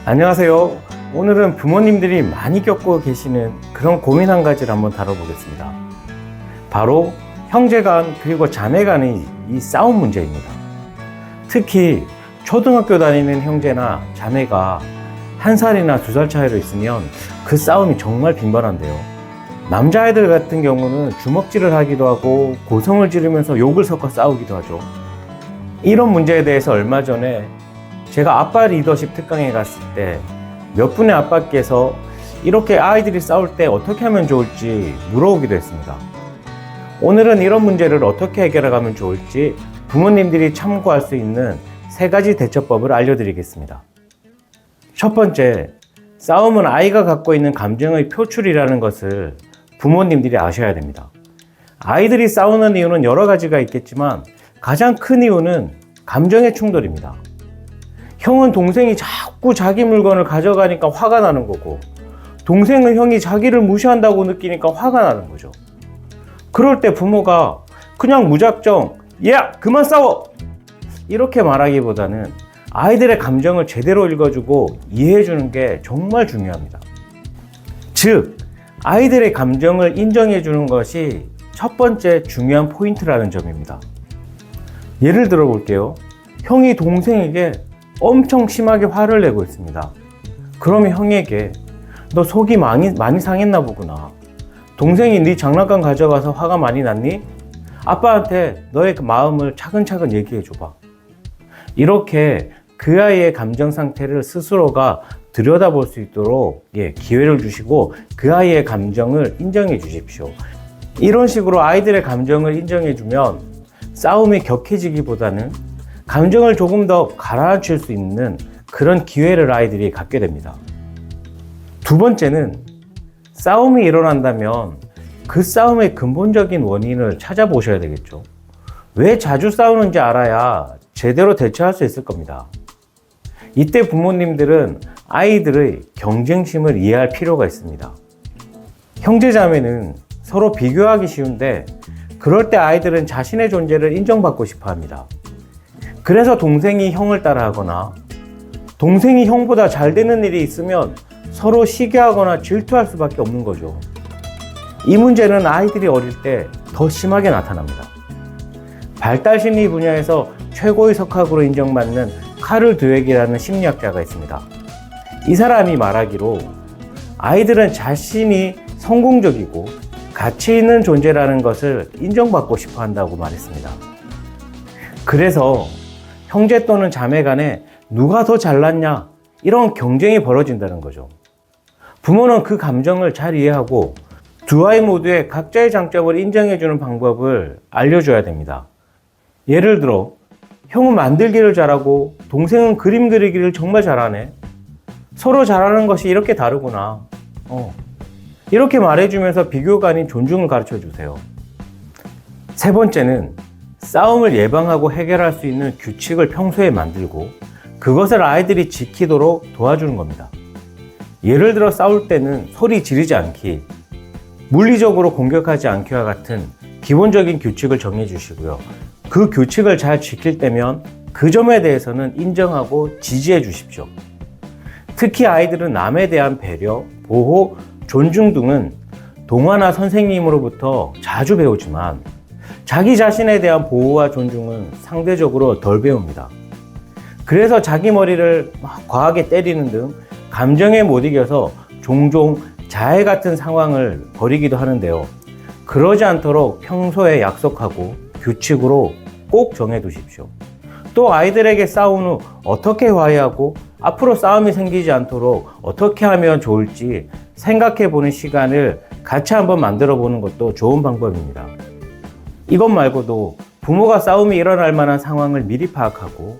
안녕하세요. 오늘은 부모님들이 많이 겪고 계시는 그런 고민 한 가지를 한번 다뤄보겠습니다. 바로 형제간 그리고 자매간의 이 싸움 문제입니다. 특히 초등학교 다니는 형제나 자매가 1살이나 2살 차이로 있으면 그 싸움이 정말 빈번한데요. 남자아이들 같은 경우는 주먹질을 하기도 하고 고성을 지르면서 욕을 섞어 싸우기도 하죠. 이런 문제에 대해서 얼마 전에 제가 아빠 리더십 특강에 갔을 때 몇 분의 아빠께서 이렇게 아이들이 싸울 때 어떻게 하면 좋을지 물어오기도 했습니다. 오늘은 이런 문제를 어떻게 해결해가면 좋을지 부모님들이 참고할 수 있는 3가지 대처법을 알려드리겠습니다. 첫 번째, 싸움은 아이가 갖고 있는 감정의 표출이라는 것을 부모님들이 아셔야 됩니다. 아이들이 싸우는 이유는 여러 가지가 있겠지만 가장 큰 이유는 감정의 충돌입니다. 형은 동생이 자꾸 자기 물건을 가져가니까 화가 나는 거고, 동생은 형이 자기를 무시한다고 느끼니까 화가 나는 거죠. 그럴 때 부모가 그냥 무작정 야 그만 싸워! 이렇게 말하기보다는 아이들의 감정을 제대로 읽어주고 이해해주는 게 정말 중요합니다. 즉, 아이들의 감정을 인정해주는 것이 첫 번째 중요한 포인트라는 점입니다. 예를 들어 볼게요. 형이 동생에게 엄청 심하게 화를 내고 있습니다. 그러면 형에게 너 속이 많이 상했나 보구나. 동생이 네 장난감 가져가서 화가 많이 났니? 아빠한테 너의 그 마음을 차근차근 얘기해 줘봐. 이렇게 그 아이의 감정 상태를 스스로가 들여다볼 수 있도록 기회를 주시고 그 아이의 감정을 인정해 주십시오. 이런 식으로 아이들의 감정을 인정해 주면 싸움이 격해지기보다는 감정을 조금 더 가라앉힐 수 있는 그런 기회를 아이들이 갖게 됩니다. 두 번째는 싸움이 일어난다면 그 싸움의 근본적인 원인을 찾아보셔야 되겠죠. 왜 자주 싸우는지 알아야 제대로 대처할 수 있을 겁니다. 이때 부모님들은 아이들의 경쟁심을 이해할 필요가 있습니다. 형제자매는 서로 비교하기 쉬운데 그럴 때 아이들은 자신의 존재를 인정받고 싶어 합니다. 그래서 동생이 형을 따라하거나 동생이 형보다 잘 되는 일이 있으면 서로 시기하거나 질투할 수밖에 없는 거죠. 이 문제는 아이들이 어릴 때 더 심하게 나타납니다. 발달 심리 분야에서 최고의 석학으로 인정받는 카를 드웨기라는 심리학자가 있습니다. 이 사람이 말하기로 아이들은 자신이 성공적이고 가치 있는 존재라는 것을 인정받고 싶어 한다고 말했습니다. 그래서 형제 또는 자매 간에 누가 더 잘났냐 이런 경쟁이 벌어진다는 거죠. 부모는 그 감정을 잘 이해하고 두 아이 모두의 각자의 장점을 인정해주는 방법을 알려줘야 됩니다. 예를 들어 형은 만들기를 잘하고 동생은 그림 그리기를 정말 잘하네. 서로 잘하는 것이 이렇게 다르구나. 이렇게 말해주면서 비교가 아닌 존중을 가르쳐 주세요. 세 번째는 싸움을 예방하고 해결할 수 있는 규칙을 평소에 만들고 그것을 아이들이 지키도록 도와주는 겁니다. 예를 들어 싸울 때는 소리 지르지 않기, 물리적으로 공격하지 않기와 같은 기본적인 규칙을 정해 주시고요. 그 규칙을 잘 지킬 때면 그 점에 대해서는 인정하고 지지해 주십시오. 특히 아이들은 남에 대한 배려, 보호, 존중 등은 동화나 선생님으로부터 자주 배우지만 자기 자신에 대한 보호와 존중은 상대적으로 덜 배웁니다. 그래서 자기 머리를 과하게 때리는 등 감정에 못 이겨서 종종 자해 같은 상황을 벌이기도 하는데요. 그러지 않도록 평소에 약속하고 규칙으로 꼭 정해 두십시오. 또 아이들에게 싸운 후 어떻게 화해하고 앞으로 싸움이 생기지 않도록 어떻게 하면 좋을지 생각해 보는 시간을 같이 한번 만들어 보는 것도 좋은 방법입니다. 이것 말고도 부모가 싸움이 일어날 만한 상황을 미리 파악하고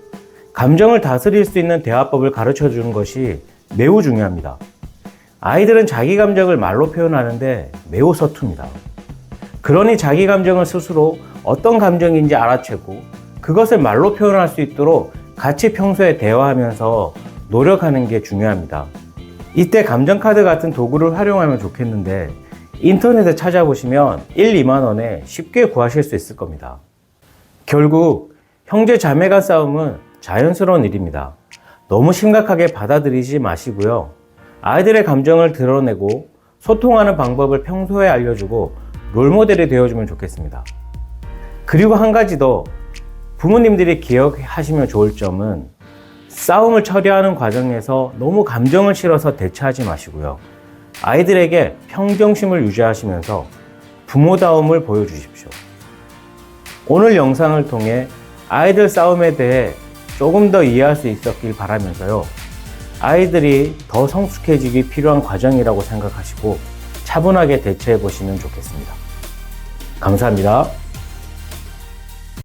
감정을 다스릴 수 있는 대화법을 가르쳐 주는 것이 매우 중요합니다. 아이들은 자기 감정을 말로 표현하는데 매우 서툽니다. 그러니 자기 감정을 스스로 어떤 감정인지 알아채고 그것을 말로 표현할 수 있도록 같이 평소에 대화하면서 노력하는 게 중요합니다. 이때 감정카드 같은 도구를 활용하면 좋겠는데 인터넷에 찾아보시면 1, 2만 원에 쉽게 구하실 수 있을 겁니다. 결국 형제 자매 간 싸움은 자연스러운 일입니다. 너무 심각하게 받아들이지 마시고요. 아이들의 감정을 드러내고 소통하는 방법을 평소에 알려주고 롤모델이 되어주면 좋겠습니다. 그리고 한 가지 더 부모님들이 기억하시면 좋을 점은 싸움을 처리하는 과정에서 너무 감정을 실어서 대처하지 마시고요. 아이들에게 평정심을 유지하시면서 부모다움을 보여주십시오. 오늘 영상을 통해 아이들 싸움에 대해 조금 더 이해할 수 있었길 바라면서요. 아이들이 더 성숙해지기 필요한 과정이라고 생각하시고 차분하게 대처해 보시면 좋겠습니다. 감사합니다.